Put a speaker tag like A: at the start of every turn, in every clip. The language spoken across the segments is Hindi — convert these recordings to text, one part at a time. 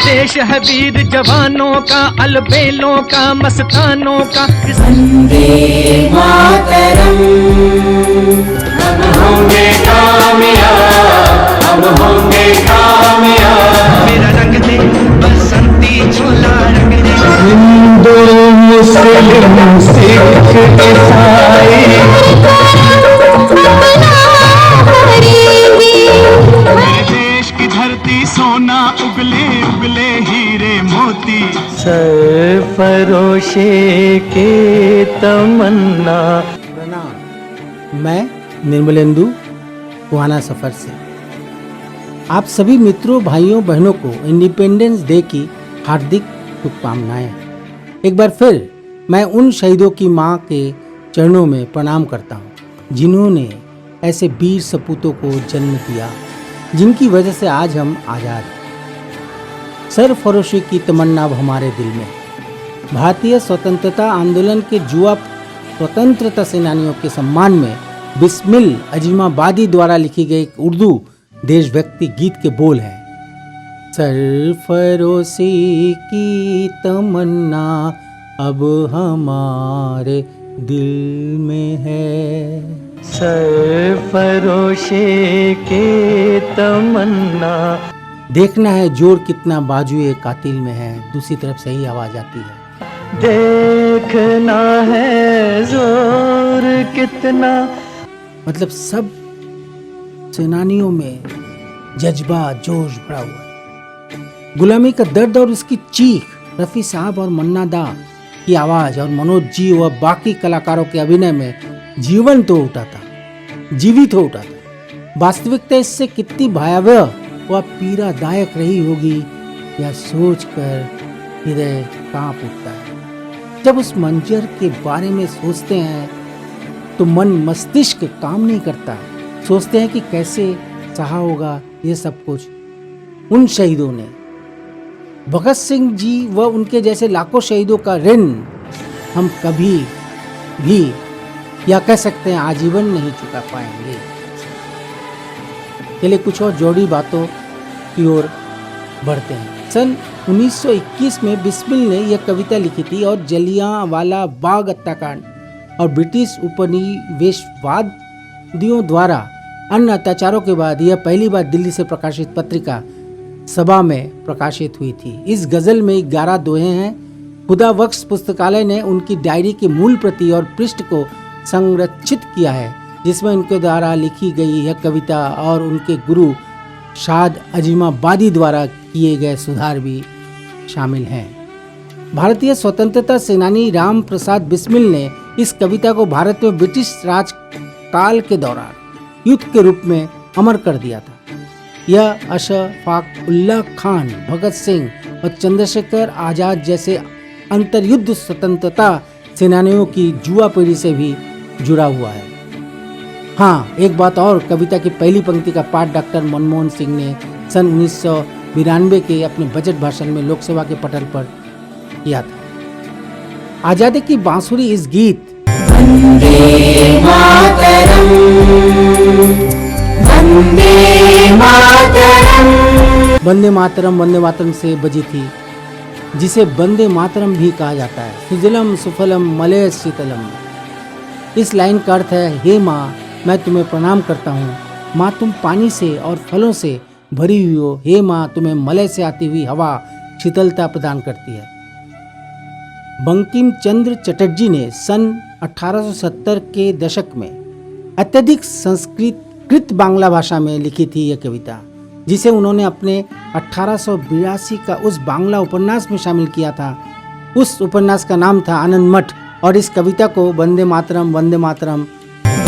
A: देश है वीर जवानों का, अलबेलों का, मस्तानों का। वंदे मातरम। हम होंगे कामयाब, हम होंगे कामयाब। मेरा रंग दे बसंती झोला, रंग दे। हिंदू मुस्लिम सिख ईसाई सोना उगले उगले हीरे मोती, सरफरोशे के तमन्ना।
B: प्रणाम, मैं निर्मलेंदु कुहाना सफर से आप सभी मित्रों, भाइयों, बहनों को इंडिपेंडेंस डे की हार्दिक शुभकामनाएं। एक बार फिर मैं उन शहीदों की मां के चरणों में प्रणाम करता हूं जिन्होंने ऐसे वीर सपूतों को जन्म दिया, जिनकी वजह से आज हम आज़ाद हैं। सरफरोशी की तमन्ना अब हमारे दिल में। भारतीय स्वतंत्रता आंदोलन के युवा स्वतंत्रता सेनानियों के सम्मान में बिस्मिल अजीमाबादी द्वारा लिखी गई एक उर्दू देशभक्ति गीत के बोल हैं। सरफरोशी की तमन्ना अब हमारे दिल में है, सरफरोशे के तमन्ना। देखना है जोर कितना बाजुए कातिल में है। दूसरी तरफ से ही आवाज आती है। देखना है जोर कितना, मतलब सब सेनानियों में जज्बा जोश भरा हुआ है। गुलामी का दर्द और उसकी चीख रफी साहब और मन्ना दा की आवाज और मनोज जी व बाकी कलाकारों के अभिनय में जीवंत हो उठा था, जीवित हो उठा था। वास्तविकता इससे कितनी भयावह व पीड़ादायक रही होगी, यह सोचकर हृदय कांप उठता है। जब उस मंजर के बारे में सोचते हैं तो मन मस्तिष्क काम नहीं करता। सोचते हैं कि कैसे सहा होगा ये सब कुछ उन शहीदों ने। भगत सिंह जी व उनके जैसे लाखों शहीदों का ऋण हम कभी भी, या कह सकते हैं आजीवन, नहीं चुका पाएंगे। चलिए कुछ और जोड़ी बातों की ओर बढ़ते हैं। सन 1921 में बिस्मिल ने यह कविता लिखी थी और जलियांवाला बाग हत्याकांड और ब्रिटिश उपनिवेशवादियों द्वारा अन्य अत्याचारों के बाद यह पहली बार दिल्ली से प्रकाशित पत्रिका सभा में प्रकाशित हुई थी। इस गजल में 11 दोहे हैं। खुदा बख्श पुस्तकालय ने उनकी डायरी की मूल प्रति और पृष्ठ को संरक्षित किया है, जिसमें उनके द्वारा लिखी गई यह कविता और उनके गुरु शाद अजीमाबादी द्वारा किए गए सुधार भी शामिल हैं। भारतीय स्वतंत्रता सेनानी राम प्रसाद बिस्मिल ने इस कविता को भारत में ब्रिटिश राज काल के दौरान युद्ध के रूप में अमर कर दिया था। यह अशफाक उल्लाह खान, भगत सिंह और चंद्रशेखर आजाद जैसे अंतर्युद्ध स्वतंत्रता सेनानियों की युवा पीढ़ी से भी जुड़ा हुआ है। हाँ, एक बात और, कविता की पहली पंक्ति का पाठ डॉक्टर मनमोहन सिंह ने सन 1992 के अपने बजट भाषण में लोकसभा के पटल पर किया था। आजादी की बांसुरी इस गीत वंदे मातरम, वंदे मातरम, वंदे मातरम, वंदे मातरम से बजी थी, जिसे वंदे मातरम भी कहा जाता है। सुजलम सुफलम मलय शीतलम। इस लाइन का अर्थ है, हे माँ, मैं तुम्हें प्रणाम करता हूँ। माँ, तुम पानी से और फलों से भरी हुई हो। हे माँ, तुम्हें मलय से आती हुई हवा शीतलता प्रदान करती है। बंकिम चंद्र चटर्जी ने सन 1870 के दशक में अत्यधिक संस्कृत बांग्ला भाषा में लिखी थी यह कविता, जिसे उन्होंने अपने 1882 का उस बांग्ला उपन्यास में शामिल किया था। उस उपन्यास का नाम था आनंद मठ, और इस कविता को वंदे मातरम, वंदे मातरम,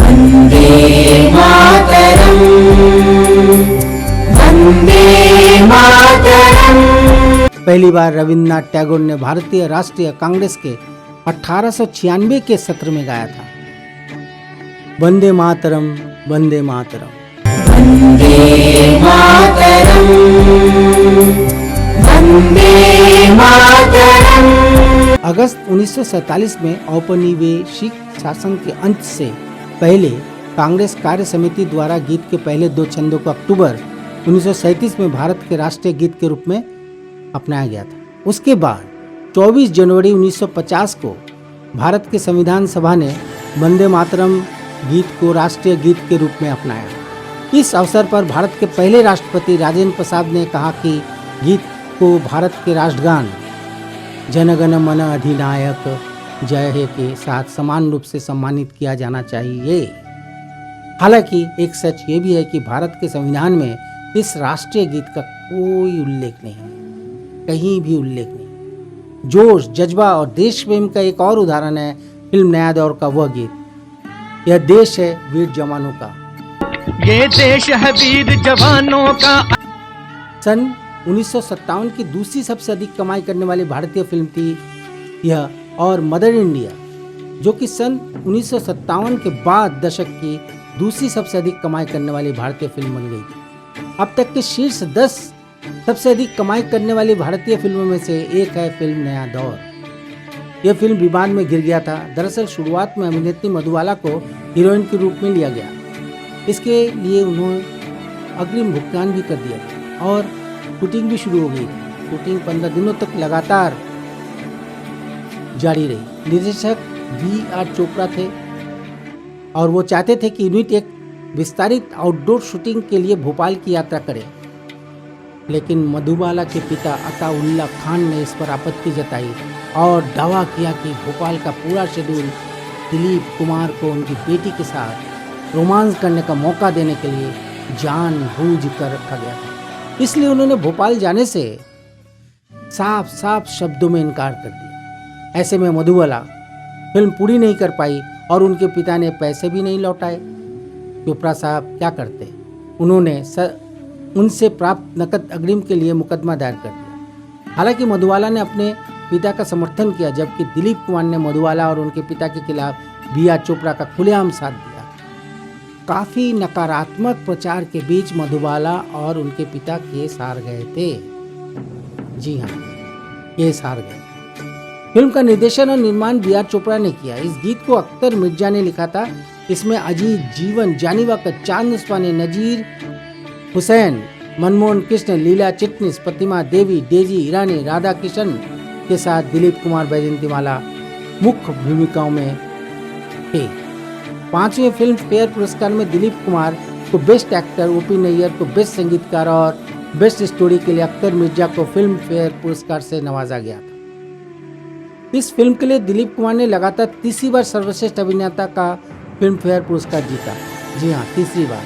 B: वंदे मातरम, वंदे मातरम पहली बार रविन्द्रनाथ टैगोर ने भारतीय राष्ट्रीय कांग्रेस के 1896 के सत्र में गाया था। वंदे मातरम, वंदे मातरम। अगस्त 1947 में औपनिवेशिक शासन के अंत से पहले कांग्रेस कार्य समिति द्वारा गीत के पहले 2 छंदों को अक्टूबर 1937 में भारत के राष्ट्रीय गीत के रूप में अपनाया गया था। उसके बाद 24 जनवरी 1950 को भारत के संविधान सभा ने वंदे मातरम गीत को राष्ट्रीय गीत के रूप में अपनाया। इस अवसर पर भारत के पहले राष्ट्रपति राजेंद्र प्रसाद ने कहा कि गीत को भारत के राष्ट्रगान जन गण मन अधिनायक जय हे के साथ समान रूप से सम्मानित किया जाना चाहिए। हालांकि एक सच ये भी है कि भारत के संविधान में इस राष्ट्रीय गीत का कोई उल्लेख नहीं है, कहीं भी उल्लेख नहीं। जोश, जज्बा और देश प्रेम का एक और उदाहरण है फिल्म नया दौर का वह गीत, यह देश है वीर जवानों का।
A: ये देश है वीर जवानों का।
B: सन 1957 की दूसरी सबसे अधिक कमाई करने वाली भारतीय फिल्म थी यह और मदर इंडिया, जो कि सन 1957 के बाद दशक की दूसरी सबसे अधिक कमाई करने वाली भारतीय फिल्म बन गई थी। अब तक के शीर्ष 10 सबसे अधिक कमाई करने वाली भारतीय फिल्मों में से एक है फिल्म नया दौर। यह फिल्म विवाद में घिर गया था। दरअसल शुरुआत में अभिनेत्री मधुबाला को हीरोइन के रूप में लिया गया। इसके लिए उन्होंने अग्रिम भुगतान भी कर दिया था और शूटिंग भी शुरू हो गई थी। शूटिंग 15 दिनों तक लगातार जारी रही। निर्देशक B.R. चोपड़ा थे और वो चाहते थे कि यूनिट एक विस्तारित आउटडोर शूटिंग के लिए भोपाल की यात्रा करे, लेकिन मधुबाला के पिता अताउल्ला खान ने इस पर आपत्ति जताई और दावा किया कि भोपाल का पूरा शेड्यूल दिलीप कुमार को उनकी बेटी के साथ रोमांस करने का मौका देने के लिए जानबूझ कर रखा गया था। इसलिए उन्होंने भोपाल जाने से साफ साफ शब्दों में इनकार कर दिया। ऐसे में मधुबाला फिल्म पूरी नहीं कर पाई और उनके पिता ने पैसे भी नहीं लौटाए। चोपड़ा साहब क्या करते, उन्होंने उनसे प्राप्त नकद अग्रिम के लिए मुकदमा दायर कर दिया। हालांकि मधुबाला ने अपने पिता का समर्थन किया, जबकि दिलीप कुमार ने मधुबाला और उनके पिता के खिलाफ B.R. चोपड़ा का खुलेआम साथ दिया। काफी नकारात्मक प्रचार के बीच मधुबाला और उनके पिता केस हार गए थे। जी हाँ, केस हार गए। फिल्म का निर्देशन और निर्माण B.R. चोपड़ा ने किया। इस गीत को अख्तर मिर्जा ने लिखा था। इसमें अजीत, जीवन, जानी वक्त, चांद उस्मानी, नजीर हुसैन, मनमोहन कृष्ण, लीला चिटनिस, प्रतिमा देवी, डेजी ईरानी, राधा किशन के साथ दिलीप कुमार, बैजंतीमाला मुख्य भूमिकाओं में थे। 5वें फिल्म फेयर पुरस्कार में दिलीप कुमार को बेस्ट एक्टर, O.P. नैयर को बेस्ट संगीतकार और बेस्ट स्टोरी के लिए अख्तर मिर्जा को फिल्म फेयर पुरस्कार से नवाजा गया था। इस फिल्म के लिए दिलीप कुमार ने लगातार तीसरी बार सर्वश्रेष्ठ अभिनेता का फिल्म फेयर पुरस्कार जीता। जी हाँ, तीसरी बार।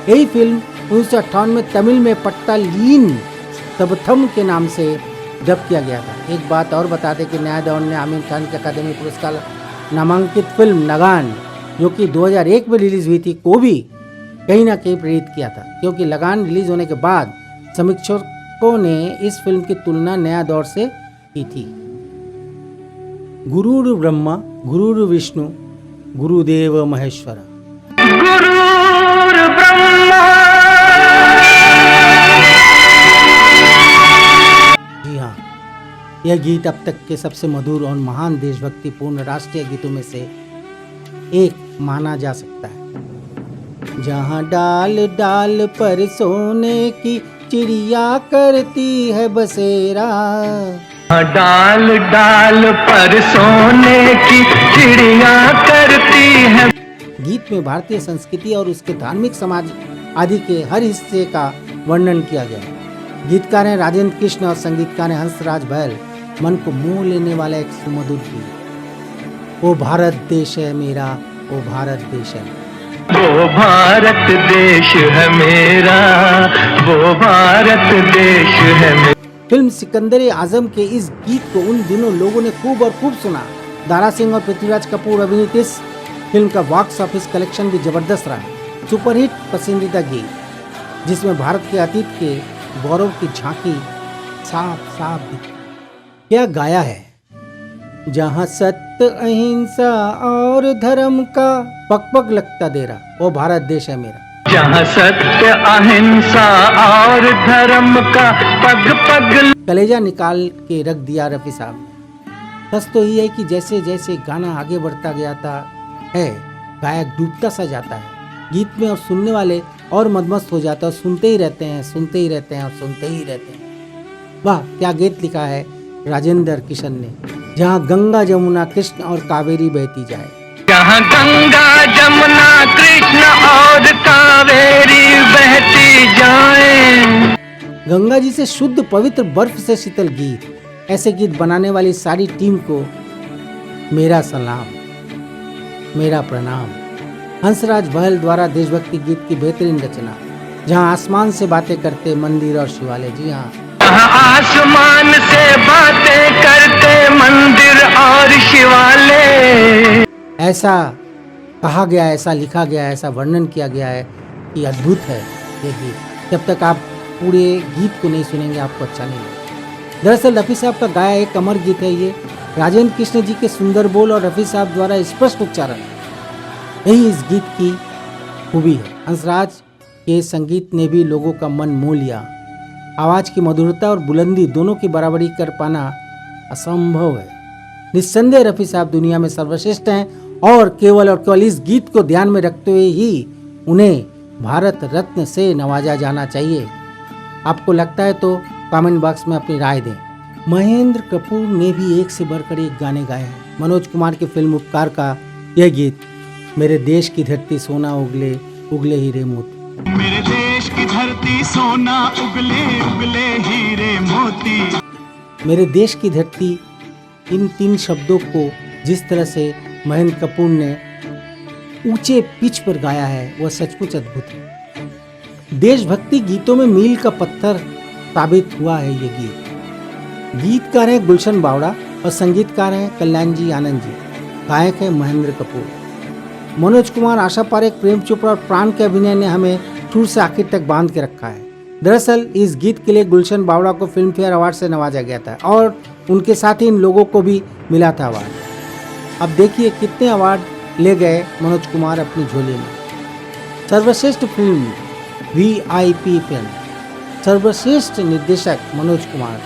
B: यही फिल्म 1958 में तमिल में पट्टालीन तबथम के नाम से डब किया गया था। एक बात और बता दें कि नया दौर ने आमिर खान के अकादमी पुरस्कार नामांकित फिल्म लगान, जो कि 2001 में रिलीज हुई थी, को भी कहीं ना कहीं प्रेरित किया था, क्योंकि लगान रिलीज होने के बाद समीक्षकों ने इस फिल्म की तुलना नया दौर से की थी। गुरुर् ब्रह्मा गुरुर् विष्णु गुरुदेव महेश्वरा।
A: गुरुर् ब्रह्मा।
B: जी हाँ, यह गीत अब तक के सबसे मधुर और महान देशभक्तिपूर्ण राष्ट्रीय गीतों में से एक माना जा सकता है। जहाँ डाल डाल पर सोने की चिड़िया करती है बसेरा,
A: डाल डाल पर सोने की चिड़िया करती है।
B: गीत में भारतीय संस्कृति और उसके धार्मिक, समाज आदि के हर हिस्से का वर्णन किया गया। गीतकार हैं राजेंद्र कृष्ण और संगीतकार हैं हंसराज बहल। मन को मोह लेने वाला एक सुमधुर गीत। ओ भारत देश है मेरा, ओ भारत देश है,
A: वो भारत देश है मेरा, वो भारत देश है मेरा।
B: फिल्म सिकंदर आजम के इस गीत को उन दिनों लोगों ने खूब और खूब सुना। दारा सिंह और पृथ्वीराज कपूर अभिनीत इस फिल्म का बॉक्स ऑफिस कलेक्शन भी जबरदस्त रहा। सुपरहिट पसंदीदा गीत, जिसमें भारत के अतीत के गौरव की झांकी साफ साफ दिखी। क्या गाया है। जहाँ सत्य सत्य अहिंसा और धर्म का पग पग लगता डेरा, वो भारत देश है मेरा।
A: जहाँ सत्य अहिंसा और धर्म का पग पग।
B: कलेजा निकाल के रख दिया रफी साहब ने। सच तो ये है कि जैसे जैसे गाना आगे बढ़ता गया था है, गायक डूबता सा जाता है गीत में और सुनने वाले और मदमस्त हो जाता है और सुनते ही रहते हैं, सुनते ही रहते हैं और सुनते ही रहते हैं। वाह क्या गीत लिखा है राजेंद्र किशन ने। जहाँ गंगा जमुना कृष्ण और कावेरी बहती जाए,
A: जहाँ गंगा जमुना कृष्ण और कावेरी बहती जाए।
B: गंगा जी से शुद्ध पवित्र बर्फ से शीतल गीत, ऐसे गीत बनाने वाली सारी टीम को मेरा सलाम, मेरा प्रणाम। हंसराज बहल द्वारा देशभक्ति गीत की बेहतरीन रचना। जहाँ आसमान से बातें करते मंदिर और शिवालय, जी हाँ,
A: जहाँ आसमान से बातें करते मंदिर और शिवालय।
B: ऐसा कहा गया, ऐसा लिखा गया, ऐसा वर्णन किया गया है कि अद्भुत है ये गीत। जब तक आप पूरे गीत को नहीं सुनेंगे आपको अच्छा नहीं लगेगा। दरअसल रफ़ी साहब का गाया एक अमर गीत है ये। राजेंद्र कृष्ण जी के सुंदर बोल और रफ़ी साहब द्वारा स्पष्ट उच्चारण, यही इस गीत की खूबी है। हंसराज के संगीत ने भी लोगों का मन मोह लिया। आवाज़ की मधुरता और बुलंदी दोनों की बराबरी कर पाना असंभव है। निस्संदेह रफ़ी साहब दुनिया में सर्वश्रेष्ठ हैं और केवल इस गीत को ध्यान में रखते हुए ही उन्हें भारत रत्न से नवाजा जाना चाहिए। आपको लगता है तो कमेंट बॉक्स में अपनी राय दें। महेंद्र कपूर ने भी एक से बढ़कर एक गाने गाए हैं। मनोज कुमार की फिल्म उपकार का यह गीत, मेरे देश की धरती सोना उगले उगले हीरे मोती।
C: मेरे देश की धरती सोना उगले उगले हीरे मोती।
B: मेरे देश की धरती, इन 3 शब्दों को जिस तरह से महेंद्र कपूर ने ऊंचे पिच पर गाया है वह सचमुच अद्भुत है। देशभक्ति गीतों में मील का पत्थर साबित हुआ है ये गीत। गीतकार है गुलशन बावड़ा और संगीतकार है कल्याण जी आनंद जी। गायक है महेंद्र कपूर। मनोज कुमार, आशा पारेख, प्रेम चोपड़ा और प्राण के अभिनय ने हमें शुरू से आखिर तक बांध के रखा है। दरअसल इस गीत के लिए गुलशन बावड़ा को फिल्म फेयर अवार्ड से नवाजा गया था और उनके साथ ही इन लोगों को भी मिला था अवार्ड। अब देखिए कितने अवार्ड ले गए मनोज कुमार अपनी झोली में। सर्वश्रेष्ठ फिल्म VIP फिल्म, सर्वश्रेष्ठ निर्देशक मनोज कुमार,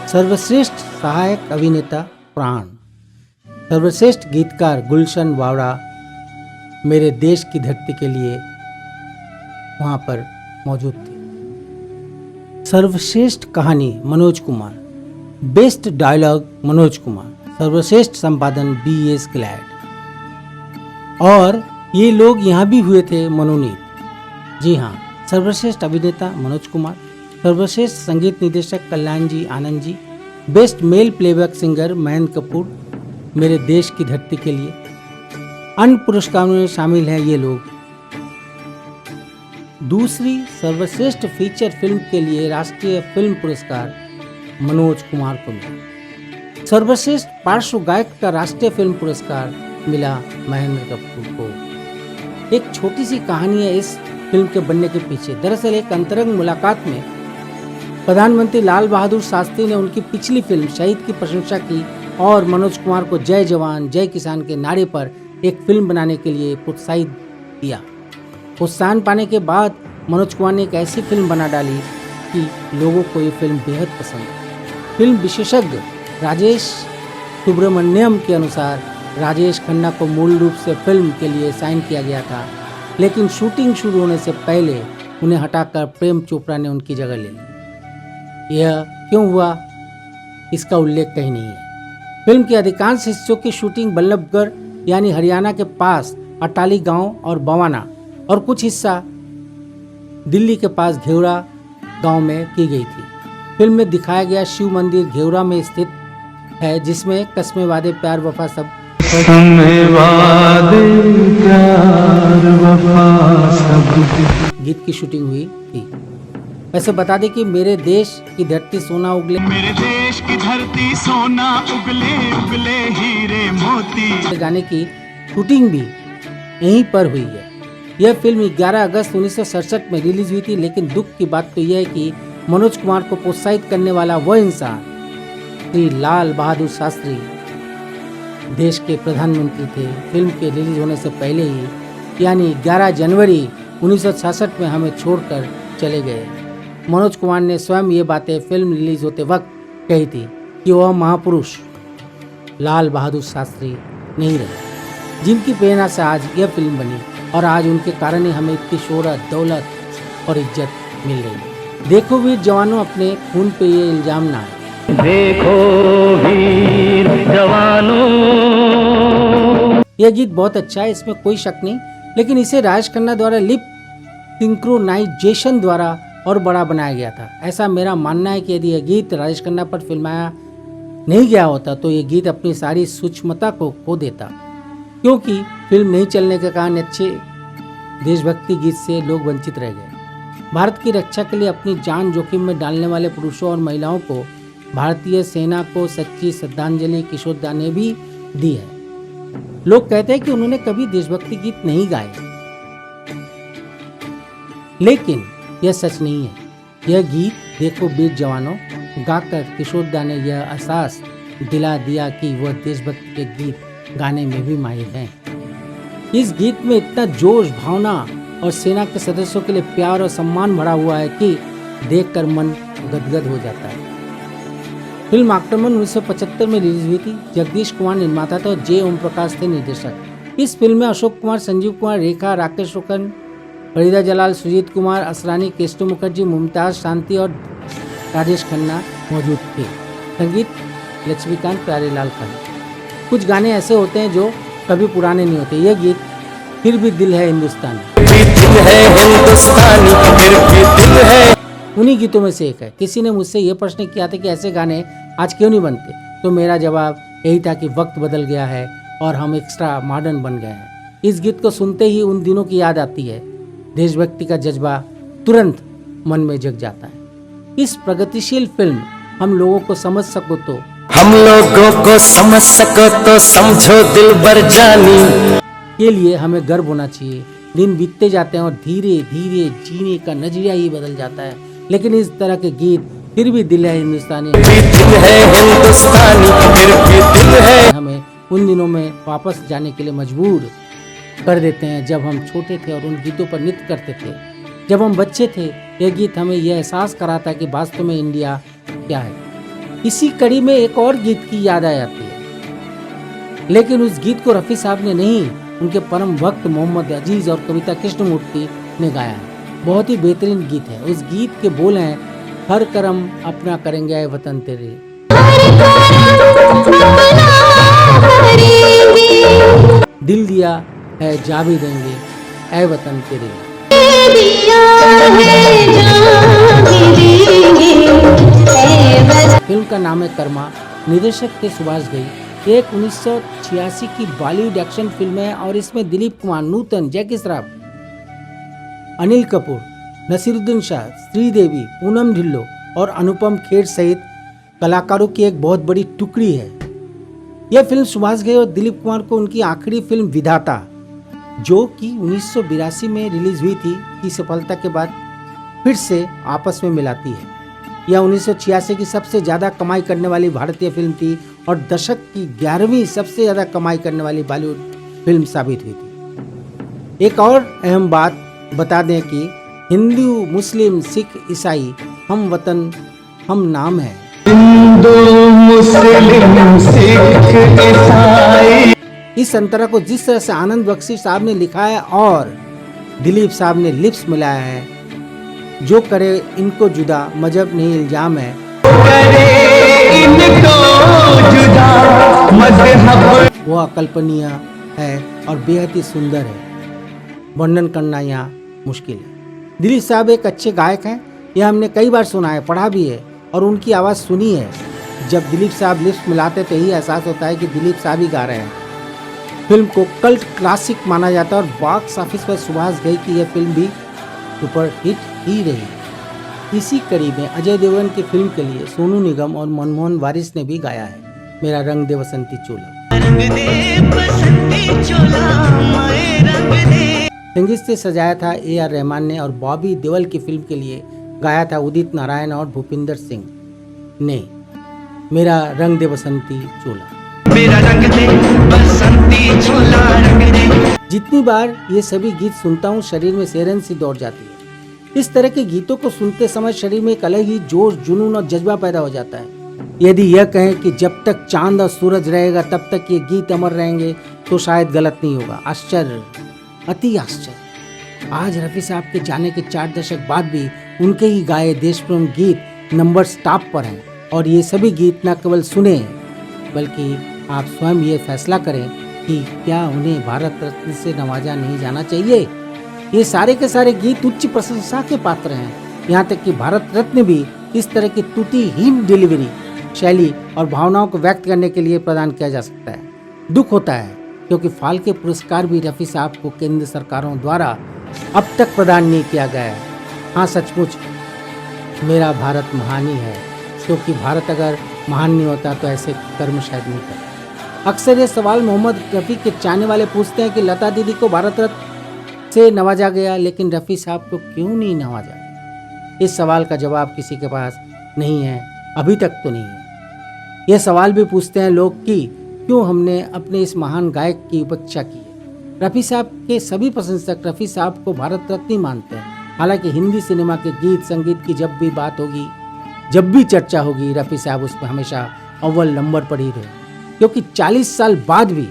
B: सर्वश्रेष्ठ सहायक अभिनेता प्राण, सर्वश्रेष्ठ गीतकार गुलशन बावड़ा मेरे देश की धरती के लिए वहाँ पर मौजूद थे। सर्वश्रेष्ठ कहानी मनोज कुमार, बेस्ट डायलॉग मनोज कुमार, सर्वश्रेष्ठ संपादन BS ग्लैड। और ये लोग यहाँ भी हुए थे मनोनीत। जी हाँ, सर्वश्रेष्ठ अभिनेता मनोज कुमार, सर्वश्रेष्ठ संगीत निदेशक Kalyan ji Anand ji, best male playback singer Mahendra Kapoor मेरे देश की धरती के लिए। अन्य पुरस्कारों में शामिल हैं ये लोग। दूसरी सर्वश्रेष्ठ फीचर फिल्म के लिए राष्ट्रीय फिल्म पुरस्कार मनोज कुमार को मिला। सर्वश्रेष्ठ पार्श्व गायक का राष्ट्रीय फिल्म पुरस्कार मिला महेंद्र कपूर को। एक छोटी सी कहानी है इस फिल्म के बनने के पीछे। दरअसल एक अंतरंग मुलाकात में प्रधानमंत्री लाल बहादुर शास्त्री ने उनकी पिछली फिल्म शहीद की प्रशंसा की और मनोज कुमार को जय जवान जय किसान के नारे पर एक फिल्म बनाने के लिए प्रोत्साहित किया। प्रोत्साहन पाने के बाद मनोज कुमार ने एक ऐसी फिल्म बना डाली कि लोगों को ये फिल्म बेहद पसंद आई। फिल्म विशेषज्ञ राजेश सुब्रमण्यम के अनुसार राजेश खन्ना को मूल रूप से फिल्म के लिए साइन किया गया था, लेकिन शूटिंग शुरू होने से पहले उन्हें हटाकर प्रेम चोपड़ा ने उनकी जगह ले ली। यह क्यों हुआ इसका उल्लेख कहीं नहीं है। फिल्म के अधिकांश हिस्सों की शूटिंग बल्लभगढ़ यानी हरियाणा के पास अटाली गांव और बवाना और कुछ हिस्सा दिल्ली के पास घेवरा गांव में की गई थी। फिल्म में दिखाया गया शिव मंदिर घेवरा में स्थित है, जिसमें कस्मे वादे प्यार वफा सब गीत की शूटिंग हुई थी। वैसे बता दें कि मेरे देश की धरती सोना उगले,
C: मेरे देश की धरती सोना उगले उगले हीरे मोती
B: गाने की शूटिंग भी यहीं पर हुई है। यह फिल्म 11 अगस्त 1967 में रिलीज हुई थी, लेकिन दुख की बात तो यह है कि मनोज कुमार को प्रोत्साहित करने वाला वह इंसान श्री लाल बहादुर शास्त्री देश के प्रधानमंत्री थे। फिल्म के रिलीज होने से पहले ही यानी 11 जनवरी 1966 में हमें छोड़कर चले गए। मनोज कुमार ने स्वयं ये बातें फिल्म रिलीज होते वक्त कही थी कि वह महापुरुष लाल बहादुर शास्त्री नहीं रहे, जिनकी प्रेरणा से आज यह फिल्म बनी और आज उनके कारण ही हमें इतनी शोहरत, दौलत और इज्जत मिल रही है। देखो वीर जवानों, अपने खून पे ये इल्जाम ना है।
A: देखो वीर जवानों।
B: यह गीत बहुत अच्छा है, इसमें कोई शक नहीं, लेकिन इसे राजेश खन्ना द्वारा लिप सिंक्रोनाइजेशन द्वारा और बड़ा बनाया गया था। ऐसा मेरा मानना है कि यदि यह गीत राजेश खन्ना पर फिल्माया नहीं गया होता तो ये गीत अपनी सारी सूक्ष्मता को खो देता, क्योंकि फिल्म नहीं चलने के कारण अच्छे देशभक्ति गीत से लोग वंचित रह गए। भारत की रक्षा के लिए अपनी जान जोखिम में डालने वाले पुरुषों और महिलाओं को भारतीय सेना को सच्ची श्रद्धांजलि किशोर दा ने भी दी है। लोग कहते हैं कि उन्होंने कभी देशभक्ति गीत नहीं गाए, लेकिन यह सच नहीं है। यह गीत देखो वीर जवानों गाकर किशोर दा ने यह एहसास दिला दिया कि वह देशभक्ति के गीत गाने में भी माहिर हैं। इस गीत में इतना जोश, भावना और सेना के सदस्यों के लिए प्यार और सम्मान भरा हुआ है कि देखकर मन गदगद हो जाता है। फिल्म आक्रमण 1975 में रिलीज हुई थी। जगदीश कुमार निर्माता था और जे ओम प्रकाश थे निर्देशक। इस फिल्म में अशोक कुमार, संजीव कुमार, रेखा, राकेश रोशन, फरीदा जलाल, सुजीत कुमार, असरानी, केस्टो मुखर्जी, मुमताज, शांति और राजेश खन्ना मौजूद थे। संगीत लक्ष्मीकांत प्यारेलाल खान। कुछ गाने ऐसे होते हैं जो कभी पुराने नहीं होते। यह गीत फिर भी दिल है हिंदुस्तानी, उन्हीं गीतों में से एक है। किसी ने मुझसे यह प्रश्न किया था कि ऐसे गाने आज क्यों नहीं बनते, तो मेरा जवाब यही था कि वक्त बदल गया है और हम एक्स्ट्रा मॉडर्न बन गए हैं। इस गीत को सुनते ही उन दिनों की याद आती है। देशभक्ति का जज्बा तुरंत मन में जग जाता है। इस प्रगतिशील फिल्म हम लोगों को समझ सको तो समझो दिल भर जानी के लिए हमें गर्व होना चाहिए। दिन बीतते जाते हैं और धीरे धीरे जीने का नजरिया ही बदल जाता है, लेकिन इस तरह के गीत फिर भी दिल है हिंदुस्तानी हमें उन दिनों में वापस जाने के लिए मजबूर कर देते हैं जब हम छोटे थे और उन गीतों पर नृत्य करते थे। जब हम बच्चे थे, यह गीत हमें यह एहसास कराता है कि वास्तव में इंडिया क्या है। इसी कड़ी में एक और गीत की याद आ जाती है, लेकिन उस गीत को रफ़ी साहब ने नहीं, उनके परम भक्त मोहम्मद अजीज और कविता कृष्णमूर्ति ने गाया है। बहुत ही बेहतरीन गीत है। उस गीत के बोल हैं, हर करम अपना करेंगे ऐ वतन तेरे, दिल दिया है जा भी देंगे ऐ वतन तेरे। फिल्म का नाम है कर्मा। निर्देशक थे सुभाष घई। एक 1986 की बॉलीवुड एक्शन फिल्म है और इसमें दिलीप कुमार, नूतन, जैकी श्रॉफ, अनिल कपूर, नसीरुद्दीन शाह, श्रीदेवी, पूनम ढिल्लो और अनुपम खेर सहित कलाकारों की एक बहुत बड़ी टुकड़ी है। यह फिल्म सुभाष घई और दिलीप कुमार को उनकी आखिरी फिल्म विधाता, जो कि 1982 में रिलीज हुई थी, की सफलता के बाद फिर से आपस में मिलाती है। यह 1986 की सबसे ज़्यादा कमाई करने वाली भारतीय फिल्म थी और दशक की 11वीं सबसे ज़्यादा कमाई करने वाली बॉलीवुड फिल्म साबित हुई थी। एक और अहम बात बता दें कि हिंदू, मुस्लिम, सिख, ईसाई हम वतन हम नाम है।
A: हिंदू, मुस्लिम, सिख, ईसाई।
B: इस अंतरा को जिस तरह से आनंद बख्शी साहब ने लिखा है और दिलीप साहब ने लिप्स मिलाया है, जो करे इनको जुदा मजहब नहीं इल्जाम है,
A: करे इनको जुदा मजहब,
B: वो अकल्पनीय है और बेहद ही सुंदर है। वर्णन करना यहाँ मुश्किल है। दिलीप साहब एक अच्छे गायक हैं, यह हमने कई बार सुना है, पढ़ा भी है और उनकी आवाज़ सुनी है। जब दिलीप साहब लिप्स मिलाते तो यही एहसास होता है कि दिलीप साहब ही गा रहे हैं। फिल्म को कल्ट क्लासिक माना जाता है और बॉक्स ऑफिस पर सुभाष घई की यह फिल्म भी सुपर हिट ही रही। इसी कड़ी में अजय देवगन की फिल्म के लिए सोनू निगम और मनमोहन वारिस ने भी गाया है, मेरा रंग दे बसंती चोला। संगीत से सजाया था AR रहमान ने और बॉबी देओल की फिल्म के लिए गाया था उदित नारायण और भूपिंदर सिंह ने, मेरा रंग दे बसंती चोला।
A: मेरा रंग दे
D: चोला रंग दे।
B: जितनी बार ये सभी गीत सुनता हूँ शरीर में सिहरन सी दौड़ जाती है। इस तरह के गीतों को सुनते समय शरीर में एक अलग ही जोश, जुनून और जज्बा पैदा हो जाता है। यदि यह कहें कि जब तक चांद और सूरज रहेगा तब तक ये गीत अमर रहेंगे तो शायद गलत नहीं होगा। आश्चर्य, अति आश्चर्य। आज रफी साहब के जाने के 4 दशक बाद भी उनके ही गाए देशप्रेम गीत नंबर्स टॉप पर हैं। और ये सभी गीत न केवल सुने बल्कि आप स्वयं ये फैसला करें कि क्या उन्हें भारत रत्न से नवाजा नहीं जाना चाहिए। ये सारे के सारे गीत उच्च प्रशंसा के पात्र हैं। यहाँ तक कि भारत रत्न भी इस तरह की त्रुटिहीन डिलीवरी, शैली और भावनाओं को व्यक्त करने के लिए प्रदान किया जा सकता है। दुख होता है क्योंकि फाल्के पुरस्कार भी रफी साहब को केंद्र सरकारों द्वारा अब तक प्रदान नहीं किया गया है। हाँ, सचमुच मेरा भारत महान ही है, क्योंकि भारत अगर महान नहीं होता तो ऐसे कर्म शायद नहीं करता। अक्सर ये सवाल मोहम्मद रफ़ी के चाहने वाले पूछते हैं कि लता दीदी को भारत रत्न से नवाजा गया लेकिन रफ़ी साहब को क्यों नहीं नवाजा। इस सवाल का जवाब किसी के पास नहीं है, अभी तक तो नहीं है। यह सवाल भी पूछते हैं लोग कि क्यों हमने अपने इस महान गायक की उपेक्षा की है। रफ़ी साहब के सभी प्रशंसक रफ़ी साहब को भारत रत्न ही मानते हैं। हालांकि हिंदी सिनेमा के गीत संगीत की जब भी बात होगी, जब भी चर्चा होगी, रफ़ी साहब उस पर हमेशा अव्वल नंबर पर ही रहे, क्योंकि 40 साल बाद भी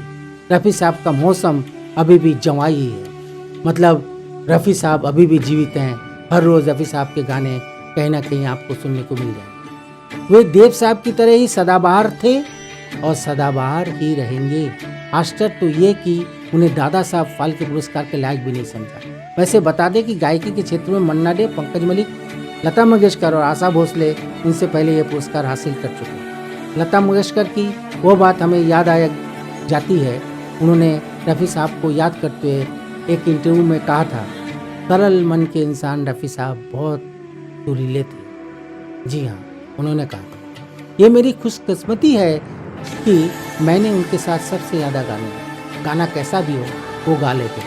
B: रफ़ी साहब का मौसम अभी भी जवाई ही है। मतलब रफ़ी साहब अभी भी जीवित हैं। हर रोज़ रफ़ी साहब के गाने कहीं ना कहीं आपको सुनने को मिल जाएंगे। वे देव साहब की तरह ही सदाबहार थे और सदाबहार ही रहेंगे। आश्चर्य तो ये कि उन्हें दादा साहब फाल्के पुरस्कार के लायक भी नहीं समझा। वैसे बता दें कि गायकी के क्षेत्र में मन्ना डे, पंकज मलिक, लता मंगेशकर और आशा भोसले इनसे पहले ये पुरस्कार हासिल कर चुके हैं। लता मंगेशकर की वो बात हमें याद आ जाती है। उन्होंने रफ़ी साहब को याद करते हुए एक इंटरव्यू में कहा था, सरल मन के इंसान रफ़ी साहब बहुत सुरीले थे। जी हाँ, उन्होंने कहा था। ये मेरी खुशकिस्मती है कि मैंने उनके साथ सबसे ज़्यादा गाना कैसा भी हो वो गा लेते।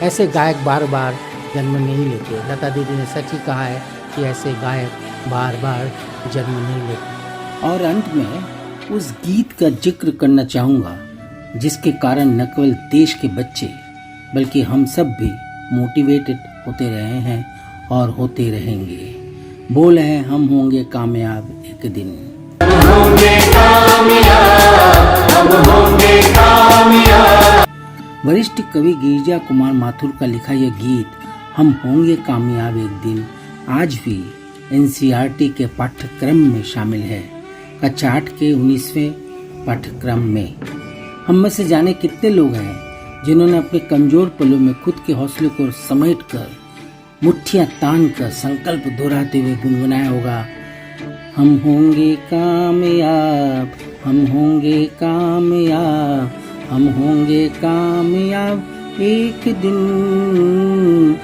B: ऐसे गायक बार बार जन्म नहीं लेते। लता दीदी ने सच ही कहा है कि ऐसे गायक बार बार जन्म नहीं लेते। और अंत में उस गीत का जिक्र करना चाहूँगा जिसके कारण न केवल देश के बच्चे बल्कि हम सब भी मोटिवेटेड होते रहे हैं और होते रहेंगे। बोल है हम होंगे कामयाब एक दिन। हम होंगे कामयाब। वरिष्ठ कवि गिरिजा कुमार माथुर का लिखा यह गीत हम होंगे कामयाब एक दिन आज भी एनसीईआरटी के पाठ्यक्रम में शामिल है। कक्षा 8 के 19वें पाठ्यक्रम में हम में से जाने कितने लोग हैं जिन्होंने अपने कमजोर पलों में खुद के हौसले को समेटकर मुट्ठियां तानकर संकल्प दोहराते हुए गुनगुनाया होगा, हम होंगे कामयाब, हम होंगे कामयाब, हम होंगे कामयाब एक दिन।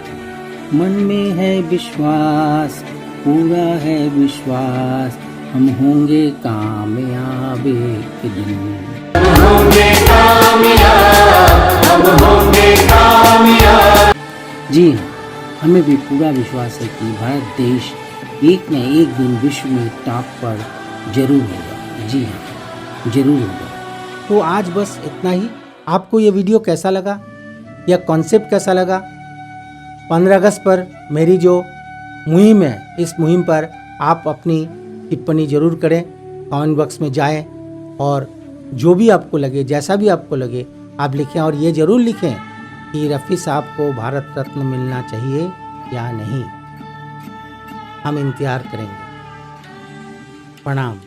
B: मन में है विश्वास, पूरा है विश्वास, हम होंगे कामयाब एक दिन। हम होंगे कामयाब, हम होंगे कामयाब। जी हाँ, हमें भी पूरा विश्वास है कि भारत देश एक न एक दिन विश्व में टॉप पर जरूर होगा। जी हाँ, जरूर होगा। तो आज बस इतना ही। आपको ये वीडियो कैसा लगा या कॉन्सेप्ट कैसा लगा? 15 अगस्त पर मेरी जो मुहिम है, इस मुहिम पर आप अपनी टिप्पणी जरूर करें। कमेंट बॉक्स में जाएं और जो भी आपको लगे, जैसा भी आपको लगे आप लिखें। और ये ज़रूर लिखें कि रफ़ी साहब को भारत रत्न मिलना चाहिए या नहीं। हम इंतज़ार करेंगे। प्रणाम।